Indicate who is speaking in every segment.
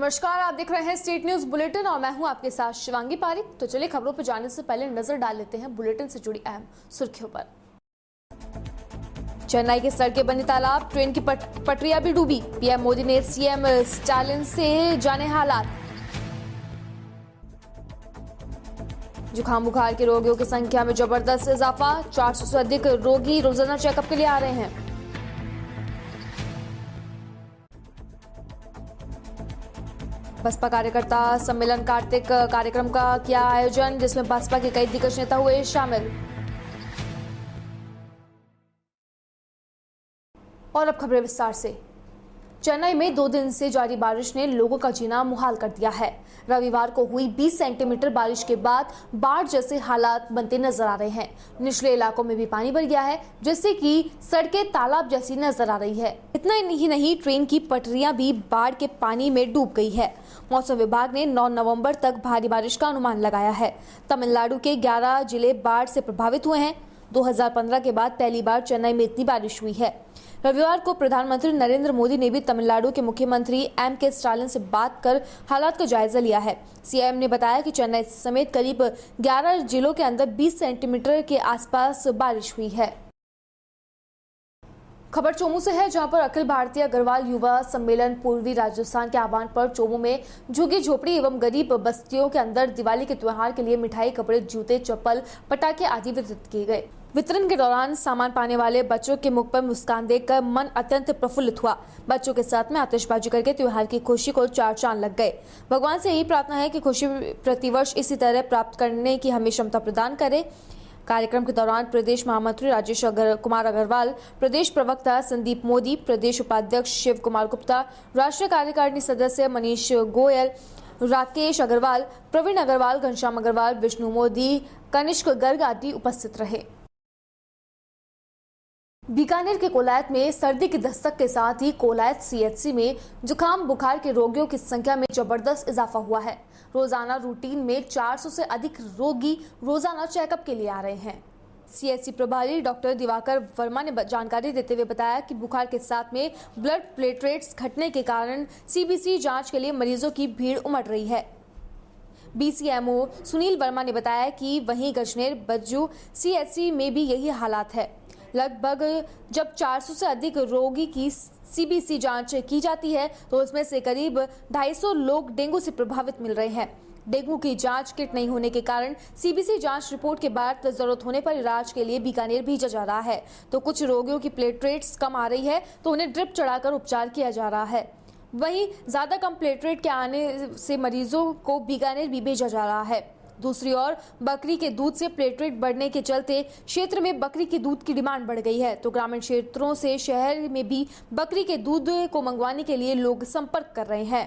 Speaker 1: नमस्कार, आप देख रहे हैं स्टेट न्यूज बुलेटिन और मैं हूं आपके साथ शिवांगी पारिक। तो चलिए खबरों पर जाने से पहले नजर डाल लेते हैं बुलेटिन से जुड़ी अहम सुर्खियों पर। चेन्नई की सड़कें बनी तालाब, ट्रेन की पटरियां भी डूबी। पीएम मोदी ने सीएम स्टालिन से जाने हालात। जुकाम बुखार के रोगियों की संख्या में जबरदस्त इजाफा, 400 से अधिक रोगी रोजाना चेकअप के लिए आ रहे हैं। बसपा कार्यकर्ता सम्मेलन कार्तिक कार्यक्रम का किया आयोजन, जिसमें बसपा के कई दिग्गज नेता हुए शामिल। और अब खबरें विस्तार से। चेन्नई में 2 दिन से जारी बारिश ने लोगों का जीना मुहाल कर दिया है। रविवार को हुई 20 सेंटीमीटर बारिश के बाद बाढ़ जैसे हालात बनते नजर आ रहे हैं। निचले इलाकों में भी पानी भर गया है, जिससे कि सड़कें तालाब जैसी नजर आ रही है। इतना ही नहीं, ट्रेन की पटरियां भी बाढ़ के पानी में डूब गई है। मौसम विभाग ने 9 नवंबर तक भारी बारिश का अनुमान लगाया है। तमिलनाडु के 11 जिले बाढ़ से प्रभावित हुए हैं। 2015 के बाद पहली बार चेन्नई में इतनी बारिश हुई है। रविवार को प्रधानमंत्री नरेंद्र मोदी ने भी तमिलनाडु के मुख्यमंत्री एम.के. स्टालिन से बात कर हालात का जायजा लिया है। सीएम ने बताया कि चेन्नई समेत करीब 11 जिलों के अंदर 20 सेंटीमीटर के आसपास बारिश हुई है। खबर चोमू से है, जहां पर अखिल भारतीय अग्रवाल युवा सम्मेलन पूर्वी राजस्थान के आह्वान पर चोमू में झुग्गी झोपड़ी एवं गरीब बस्तियों के अंदर दिवाली के त्योहार के लिए मिठाई, कपड़े, जूते, चप्पल, पटाखे आदि वितरित किए गए। वितरण के दौरान सामान पाने वाले बच्चों के मुख पर मुस्कान देखकर मन अत्यंत प्रफुल्लित हुआ। बच्चों के साथ में आतिशबाजी करके त्योहार की खुशी को 4 चांद लग गए। भगवान से यही प्रार्थना है कि खुशी प्रतिवर्ष इसी तरह प्राप्त करने की हमें क्षमता प्रदान करे। कार्यक्रम के दौरान प्रदेश महामंत्री राजेश कुमार अग्रवाल, प्रदेश प्रवक्ता संदीप मोदी, प्रदेश उपाध्यक्ष शिव कुमार गुप्ता, राष्ट्रीय कार्यकारिणी सदस्य मनीष गोयल, राकेश अग्रवाल, प्रवीण अग्रवाल, घनश्याम अग्रवाल, विष्णु मोदी, कनिष्क गर्ग आदि उपस्थित रहे। बीकानेर के कोलायत में सर्दी की दस्तक के साथ ही कोलायत सीएचसी में जुकाम बुखार के रोगियों की संख्या में जबरदस्त इजाफा हुआ है। रोजाना रूटीन में 400 से अधिक रोगी रोजाना चेकअप के लिए आ रहे हैं। सीएचसी प्रभारी डॉक्टर दिवाकर वर्मा ने जानकारी देते हुए बताया कि बुखार के साथ में ब्लड प्लेटलेट्स घटने के कारण सीबीसी जांच के लिए मरीजों की भीड़ उमड़ रही है। बीसीएमओ सुनील वर्मा ने बताया कि वहीं गजनेर बज्जू सीएचसी में भी यही हालात है। लगभग जब 400 से अधिक रोगी की सीबीसी जांच की जाती है तो उसमें से करीब 250 लोग डेंगू से प्रभावित मिल रहे हैं। डेंगू की जांच किट नहीं होने के कारण सीबीसी जांच रिपोर्ट के बाद जरूरत होने पर इलाज के लिए बीकानेर भेजा जा रहा है। तो कुछ रोगियों की प्लेटलेट्स कम आ रही है तो उन्हें ड्रिप चढ़ाकर उपचार किया जा रहा है। वहीं ज्यादा कम प्लेटलेट के आने से मरीजों को बीकानेर भी भेजा जा रहा है। दूसरी ओर बकरी के दूध से प्लेटलेट बढ़ने के चलते क्षेत्र में बकरी के दूध की डिमांड बढ़ गई है। तो ग्रामीण क्षेत्रों से शहर में भी बकरी के दूध को मंगवाने के लिए लोग संपर्क कर रहे हैं।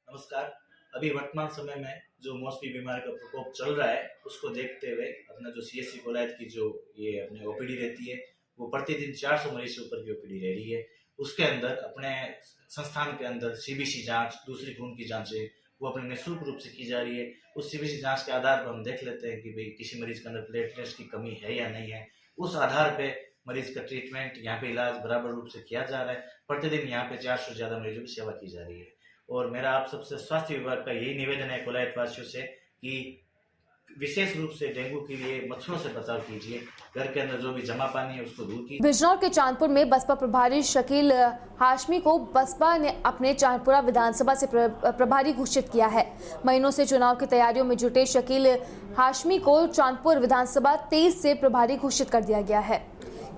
Speaker 2: नमस्कार। अभी वर्तमान समय में जो मौसमी बीमारी का प्रकोप चल रहा है, उसको देखते हुए अपना जो सीएचसी कोलायत की जो ये अपने ओपीडी रहती है, वो प्रतिदिन 400 मरीज से ऊपर की ओपीडी रह रही है। उसके अंदर अपने संस्थान के अंदर सीबीसी जांच, दूसरी खून की जांचें वो अपने निःशुल्क रूप से की जा रही है। उस सीबीसी जांच के आधार पर हम देख लेते हैं कि भाई किसी मरीज के अंदर प्लेटलेट्स की कमी है या नहीं है। उस आधार पे मरीज का ट्रीटमेंट, यहाँ पे इलाज बराबर रूप से किया जा रहा है। प्रतिदिन यहाँ पे 400 से ज्यादा मरीजों की सेवा की जा रही है। और मेरा आप सबसे स्वास्थ्य विभाग का यही निवेदन है कोलायत वासियों से कि विशेष रूप से डेंगू के लिए मच्छरों से बचाव कीजिए। घर के अंदर जो भी जमा पानी है उसको दूर कीजिए।
Speaker 1: बिजनौर के चांदपुर में बसपा प्रभारी शकील हाशमी को बसपा ने अपने चांदपुरा विधानसभा से प्रभारी घोषित किया है। महीनों से चुनाव की तैयारियों में जुटे शकील हाशमी को चांदपुर विधानसभा 23 से प्रभारी घोषित कर दिया गया है।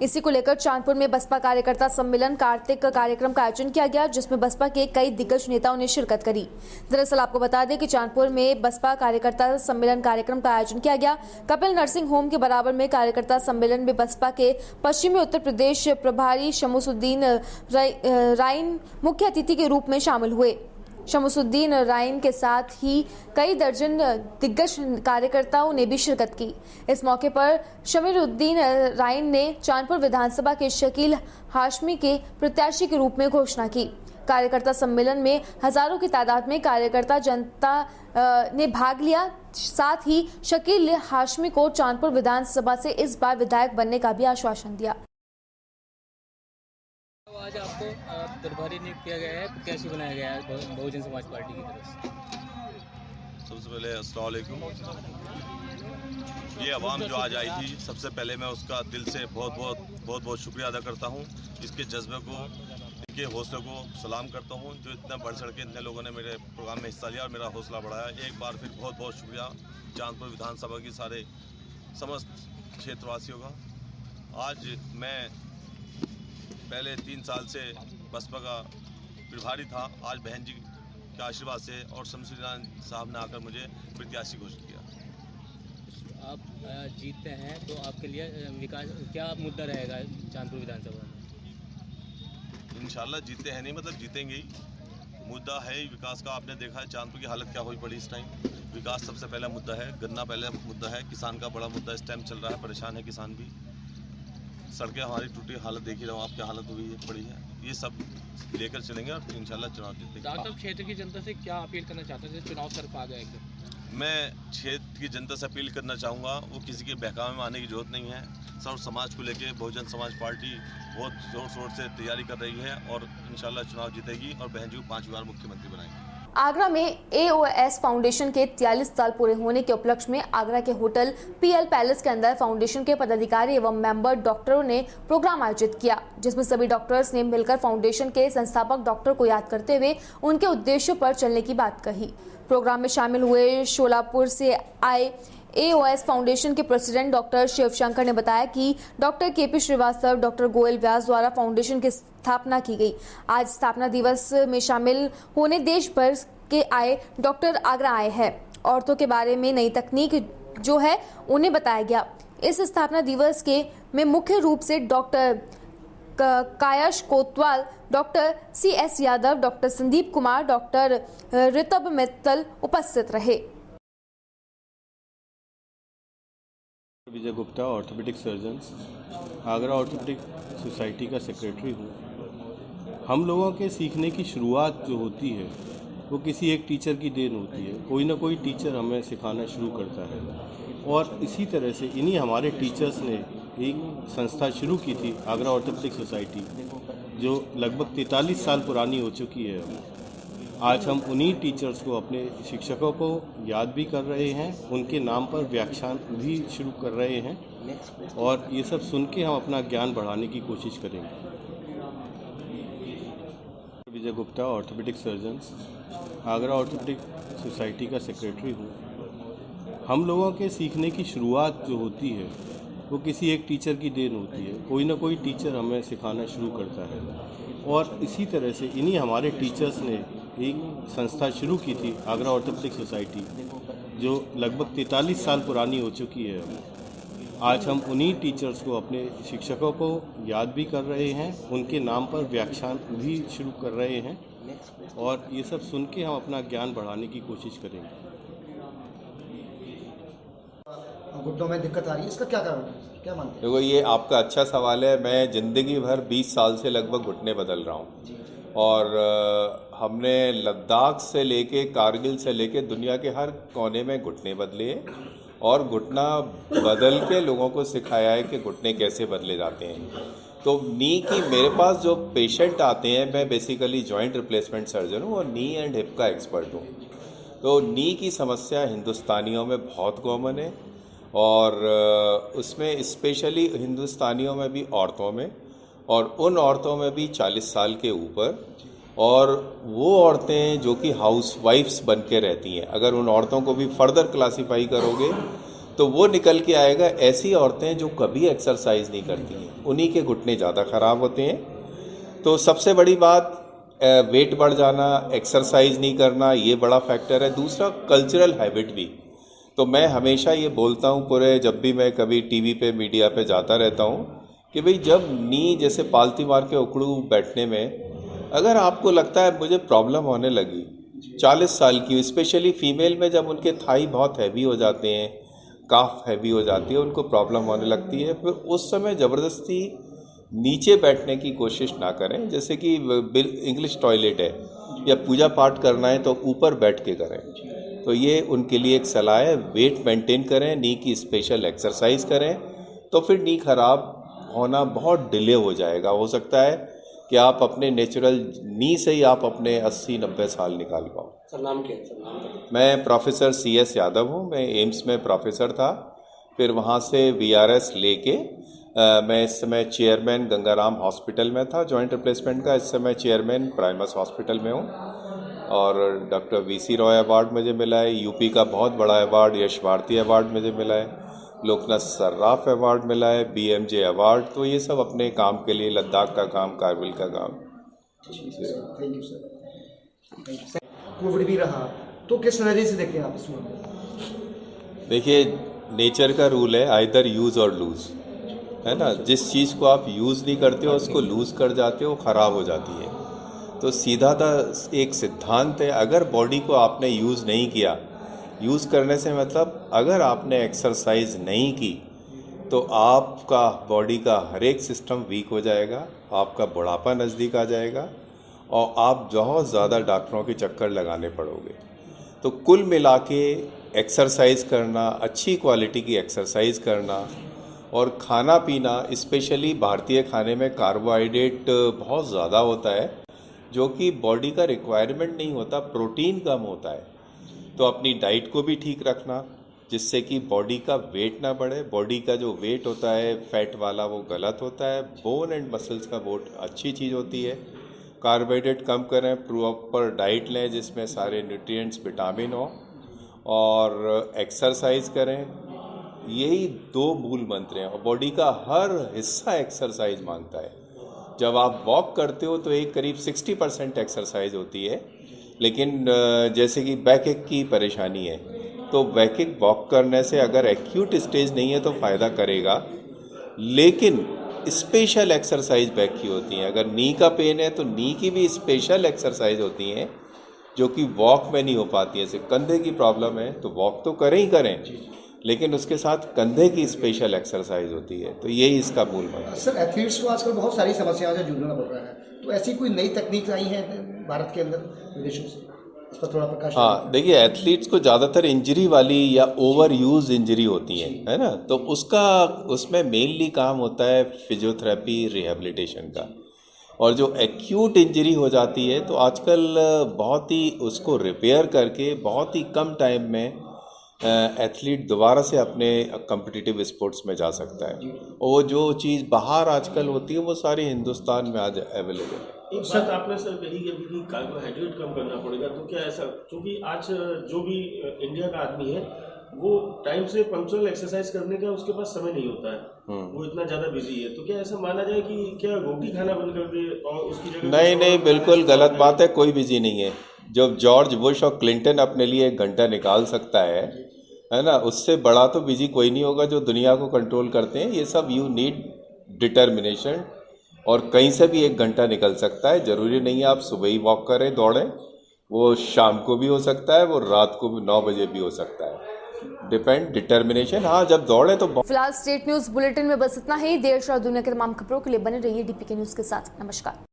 Speaker 1: इसी को लेकर चांदपुर में बसपा कार्यकर्ता सम्मेलन कार्तिक कार्यक्रम का आयोजन किया गया, जिसमें बसपा के कई दिग्गज नेताओं ने शिरकत करी। दरअसल आपको बता दें कि चांदपुर में बसपा कार्यकर्ता सम्मेलन कार्यक्रम का आयोजन किया गया। कपिल नर्सिंग होम के बराबर में कार्यकर्ता सम्मेलन में बसपा के पश्चिमी उत्तर प्रदेश प्रभारी शमसुद्दीन राइन मुख्य अतिथि के रूप में शामिल हुए। शमसुद्दीन राइन के साथ ही कई दर्जन दिग्गज कार्यकर्ताओं ने भी शिरकत की। इस मौके पर शमीरुद्दीन राइन ने चांदपुर विधानसभा के शकील हाशमी के प्रत्याशी के रूप में घोषणा की। कार्यकर्ता सम्मेलन में हजारों की तादाद में कार्यकर्ता जनता ने भाग लिया। साथ ही शकील हाशमी को चांदपुर विधानसभा से इस बार विधायक बनने का भी आश्वासन दिया।
Speaker 3: आज आपको प्रभारी नियुक्त किया गया है, प्रत्याशी बनाया गया है बहुजन समाज पार्टी की तरफ से।
Speaker 4: सबसे पहले अस्सलाम वालेकुम। ये आवाम जो आज आई थी, सबसे पहले मैं उसका दिल से बहुत शुक्रिया अदा करता हूँ। इसके जज्बे को, इनके हौसले को सलाम करता हूँ, जो इतना बढ़ चढ़ के इतने लोगों ने मेरे प्रोग्राम में हिस्सा लिया और मेरा हौसला बढ़ाया। एक बार फिर बहुत शुक्रिया चांदपुर विधानसभा की सारे समस्त क्षेत्रवासियों का। आज मैं पहले 3 साल से बसपा का प्रभारी था, आज बहन जी के आशीर्वाद से और शमशेरान साहब ने आकर मुझे प्रत्याशी घोषित किया।
Speaker 3: आप जीतते हैं तो आपके लिए विकास क्या मुद्दा रहेगा चांदपुर विधानसभा में?
Speaker 4: इंशाल्लाह जीते हैं नहीं, मतलब जीतेंगे ही। मुद्दा है ही विकास का। आपने देखा है चांदपुर की हालत क्या हुई पड़ी इस टाइम। विकास सबसे पहला मुद्दा है, गन्ना पहला मुद्दा है, किसान का बड़ा मुद्दा इस टाइम चल रहा है, परेशान है किसान भी। सड़कें हमारी टूटी हालत देख ही रहा हूँ, आपकी हालत हुई है पड़ी है। ये सब लेकर चलेंगे और इंशाल्लाह चुनाव जीतेंगे।
Speaker 3: डॉक्टर साहब, क्षेत्र की जनता से क्या अपील करना चाहते हैं? चुनाव सर आ गया एकदम।
Speaker 4: मैं क्षेत्र की जनता से अपील करना चाहूँगा, वो किसी के बहकावे में आने की जरूरत नहीं है। सर्व समाज को लेके बहुजन समाज पार्टी बहुत जोर शोर से तैयारी कर रही है और इंशाल्लाह चुनाव जीतेगी और बहन जी को 5 बार मुख्यमंत्री बनाएंगे।
Speaker 1: आगरा में AOS फाउंडेशन के 43 साल पूरे होने के उपलक्ष्य में आगरा के होटल PL पैलेस के अंदर फाउंडेशन के पदाधिकारी एवं मेंबर डॉक्टरों ने प्रोग्राम आयोजित किया, जिसमें सभी डॉक्टर्स ने मिलकर फाउंडेशन के संस्थापक डॉक्टर को याद करते हुए उनके उद्देश्यों पर चलने की बात कही। प्रोग्राम में शामिल हुए शोलापुर से आए AOS फाउंडेशन के प्रेसिडेंट डॉक्टर शिवशंकर ने बताया कि doctor KP Srivastava, doctor Goyal Vyas द्वारा फाउंडेशन की स्थापना की गई। आज स्थापना दिवस में शामिल होने देश भर के आए डॉक्टर आगरा आए हैं। औरतों के बारे में नई तकनीक जो है उन्हें बताया गया। इस स्थापना दिवस के में मुख्य रूप से doctor Kayash Kotwal, doctor CS Yadav, doctor Sandeep Kumar, doctor Ritab Mittal उपस्थित रहे।
Speaker 5: Vijay Gupta, orthopaedic surgeon, Agra orthopaedic society का सेक्रेटरी हूँ। हम लोगों के सीखने की शुरुआत जो होती है वो किसी एक टीचर की देन होती है। कोई ना कोई टीचर हमें सिखाना शुरू करता है और इसी तरह से इन्हीं हमारे टीचर्स ने एक संस्था शुरू की थी, आगरा ऑर्थोपेडिक सोसाइटी, जो लगभग 43 साल पुरानी हो चुकी है। आज हम उन्हीं टीचर्स को, अपने शिक्षकों को याद भी कर रहे हैं, उनके नाम पर व्याख्यान भी शुरू कर रहे हैं और ये सब सुन के हम अपना ज्ञान बढ़ाने की कोशिश करेंगे। Vijay Gupta, orthopaedic surgeon, Agra orthopaedic society का सेक्रेटरी हूँ। हम लोगों के सीखने की शुरुआत जो होती है वो किसी एक टीचर की देन होती है। कोई ना कोई टीचर हमें सिखाना शुरू करता है और इसी तरह से इन्हीं हमारे टीचर्स ने एक संस्था शुरू की थी, आगरा ऑर्थोपेडिक सोसाइटी, जो लगभग 43 साल पुरानी हो चुकी है। आज हम उन्हीं टीचर्स को, अपने शिक्षकों को याद भी कर रहे हैं, उनके नाम पर व्याख्यान भी शुरू कर रहे हैं और ये सब सुन के हम अपना ज्ञान बढ़ाने की कोशिश करेंगे।
Speaker 6: घुटनों में दिक्कत आ रही है, इसका क्या कारण है, क्या मानते हैं?
Speaker 7: देखो, ये आपका अच्छा सवाल है। मैं ज़िंदगी भर 20 साल से लगभग घुटने बदल रहा हूँ और हमने लद्दाख से लेके, कारगिल से लेके दुनिया के हर कोने में घुटने बदले हैं और घुटना बदल के लोगों को सिखाया है कि घुटने कैसे बदले जाते हैं। तो नी की, मेरे पास जो पेशेंट आते हैं, मैं बेसिकली जॉइंट रिप्लेसमेंट सर्जन हूँ और नी एंड हिप का एक्सपर्ट हूँ। तो नी की समस्या हिंदुस्तानियों में बहुत कॉमन है और उसमें स्पेशली हिंदुस्तानियों में भी, औरतों में, और उन औरतों में भी 40 साल के ऊपर, और वो औरतें जो कि हाउस वाइफ्स बन के रहती हैं। अगर उन औरतों को भी फर्दर क्लासीफाई करोगे तो वो निकल के आएगा ऐसी औरतें जो कभी एक्सरसाइज नहीं करती हैं, उन्हीं के घुटने ज़्यादा ख़राब होते हैं। तो सबसे बड़ी बात, वेट बढ़ जाना, एक्सरसाइज नहीं करना, ये बड़ा फैक्टर है। दूसरा, कल्चरल हैबिट भी। तो मैं हमेशा ये बोलता हूँ, पूरे जब भी मैं कभी टीवी पे, मीडिया पे जाता रहता हूँ, कि भाई जब नी जैसे पालती मार के उखड़ू बैठने में अगर आपको लगता है मुझे प्रॉब्लम होने लगी 40 साल की, स्पेशली फीमेल में जब उनके थाई बहुत हैवी हो जाते हैं, काफ हैवी हो जाती है, उनको प्रॉब्लम होने लगती है, फिर उस समय ज़बरदस्ती नीचे बैठने की कोशिश ना करें। जैसे कि इंग्लिश टॉयलेट है या पूजा पाठ करना है तो ऊपर बैठ के करें। तो ये उनके लिए एक सलाह है। वेट मेंटेन करें, नी की स्पेशल एक्सरसाइज करें, तो फिर नी खराब होना बहुत डिले हो जाएगा। हो सकता है कि आप अपने नेचुरल नी से ही आप अपने 80-90 साल निकाल पाओ।
Speaker 8: सर नाम क्या है सर? नाम क्या?
Speaker 7: मैं प्रोफेसर CS यादव हूँ। मैं एम्स में प्रोफेसर था, फिर वहाँ से VRS लेके मैं इस समय चेयरमैन गंगाराम हॉस्पिटल में था जॉइंट रिप्लेसमेंट का। इस समय चेयरमैन प्राइमस हॉस्पिटल में हूँ। और डॉक्टर VC रॉय अवार्ड मुझे मिला है, यूपी का बहुत बड़ा अवार्ड यश भारती अवार्ड मुझे मिला है, लोकनाथ सर्राफ अवार्ड मिला है, BMJ अवार्ड। तो ये सब अपने काम के लिए, लद्दाख का काम, कारगिल का काम।
Speaker 6: Thank you sir. कोविड भी रहा तो किस नज़रिए से देखते हैं आप इसमें?
Speaker 7: देखिए, नेचर का रूल है आइदर यूज़ और लूज़, है ना। जिस चीज़ को आप यूज़ नहीं करते हो उसको लूज़ कर जाते हो, ख़राब हो जाती है। तो सीधा सा एक सिद्धांत है, अगर बॉडी को आपने यूज़ नहीं किया, यूज़ करने से मतलब अगर आपने एक्सरसाइज नहीं की तो आपका बॉडी का हर एक सिस्टम वीक हो जाएगा, आपका बुढ़ापा नज़दीक आ जाएगा और आप बहुत ज़्यादा डॉक्टरों के चक्कर लगाने पड़ोगे। तो कुल मिला के एक्सरसाइज करना, अच्छी क्वालिटी की एक्सरसाइज करना और खाना पीना, स्पेशली भारतीय खाने में कार्बोहाइड्रेट बहुत ज़्यादा होता है जो कि बॉडी का रिक्वायरमेंट नहीं होता, प्रोटीन कम होता है। तो अपनी डाइट को भी ठीक रखना जिससे कि बॉडी का वेट ना बढ़े। बॉडी का जो वेट होता है फैट वाला वो गलत होता है, बोन एंड मसल्स का बहुत अच्छी चीज़ होती है। कार्बोहाइड्रेट कम करें, प्रॉपर डाइट लें जिसमें सारे न्यूट्रिएंट्स, विटामिन हो और एक्सरसाइज करें। यही 2 मूल मंत्र हैं और बॉडी का हर हिस्सा एक्सरसाइज मांगता है। जब आप वॉक करते हो तो एक करीब 60% एक्सरसाइज होती है, लेकिन जैसे कि बैक एक की परेशानी है तो बैक एक वॉक करने से अगर एक्यूट स्टेज नहीं है तो फ़ायदा करेगा, लेकिन स्पेशल एक्सरसाइज बैक की होती हैं। अगर नी का पेन है तो नी की भी स्पेशल एक्सरसाइज होती हैं जो कि वॉक में नहीं हो पाती है। जैसे कंधे की प्रॉब्लम है तो वॉक तो करें ही करें, लेकिन उसके साथ कंधे की स्पेशल एक्सरसाइज होती है। तो यही इसका मूल मंत्र है।
Speaker 6: सर एथलीट्स को आजकल बहुत सारी समस्याओं से जूझना पड़ रहा है, तो ऐसी कोई नई तकनीक आई है भारत के अंदर विदेशों से, इस पर थोड़ा प्रकाश?
Speaker 7: हाँ, देखिए, एथलीट्स को ज़्यादातर इंजरी वाली या ओवर यूज इंजरी होती है ना। तो उसमें मेनली काम होता है फिजियोथेरेपी, रिहेबिलिटेशन का। और जो एक्यूट इंजरी हो जाती है तो आजकल बहुत ही उसको रिपेयर करके बहुत ही कम टाइम में एथलीट दोबारा से अपने कॉम्पिटिटिव स्पोर्ट्स में जा सकता है। और वो जो चीज़ बाहर आजकल होती है वो सारी हिंदुस्तान में आज अवेलेबल है।
Speaker 9: एक बात आपने सर कही कि अभी कार्बोहाइड्रेट कम करना पड़ेगा, तो क्या ऐसा, क्योंकि आज जो भी इंडिया का आदमी है वो टाइम से पंक्चुअल एक्सरसाइज करने का उसके पास समय नहीं होता है, वो इतना ज़्यादा बिजी है, तो क्या ऐसा माना जाए कि क्या रोटी खाना बंद कर दे और उसकी जगह? नहीं,
Speaker 7: बिल्कुल गलत बात है। कोई बिजी नहीं है। जब जॉर्ज बुश और क्लिंटन अपने लिए 1 घंटा निकाल सकता है ना, उससे बड़ा तो बिजी कोई नहीं होगा जो दुनिया को कंट्रोल करते हैं। ये सब यू नीड डिटर्मिनेशन, और कहीं से भी 1 घंटा निकल सकता है। ज़रूरी नहीं है आप सुबह ही वॉक करें, दौड़ें, वो शाम को भी हो सकता है, वो रात को भी 9 बजे भी हो सकता है। Depend determination. हाँ, जब दौड़े तो।
Speaker 1: फिलहाल स्टेट न्यूज बुलेटिन में बस इतना ही। देश और दुनिया की तमाम खबरों के लिए बने रहिए DPK न्यूज के साथ। नमस्कार।